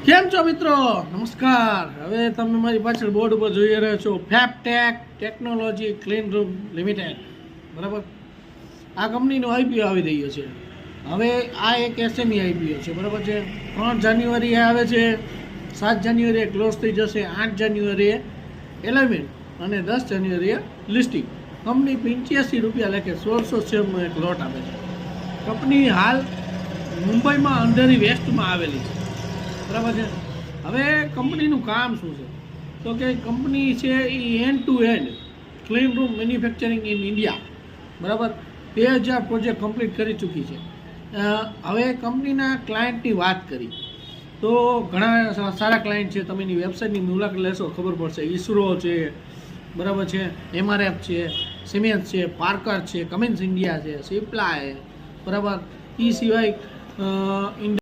કેમ છો મિત્રો? નમસ્કાર. હવે તમે મારી પાછળ બોર્ડ ઉપર જોઈ રહ્યા છો ફેબટેક ટેકનોલોજી ક્લીન રૂમ લિમિટેડ, બરાબર. આ કંપનીનો આઈપીઓ આવી રહ્યો છે. હવે આ એક એસએમઈ આઈપીઓ છે, બરાબર છે. 3 જાન્યુઆરીએ આવે છે, 7 જાન્યુઆરીએ ક્લોઝ થઈ જશે, 8 જાન્યુઆરીએ એલાઇનમેન્ટ અને 10 જાન્યુઆરીએ લિસ્ટિંગ. કંપની 85 રૂપિયા લેખે 1600 શેરનો એક લોટ આપે છે. કંપની હાલ મુંબઈમાં અંધેરી વેસ્ટમાં આવેલી છે, બરાબર છે. હવે કંપનીનું કામ શું છે? તો કે કંપની છે એ end to end clean room manufacturing in India, બરાબર. 2000 પ્રોજેક્ટ કમ્પ્લીટ કરી ચૂકી છે. હવે કંપનીના ક્લાયન્ટની વાત કરી તો ઘણા સારા ક્લાયન્ટ છે. તમે એની વેબસાઇટની મુલાકાત લેશો ખબર પડશે. ઇસરો છે, બરાબર છે, એમઆરએફ છે, સિમેન્સ છે, પાર્કર છે, કમિન્સ ઇન્ડિયા છે, સિપ્લા છે, બરાબર. એ સિવાય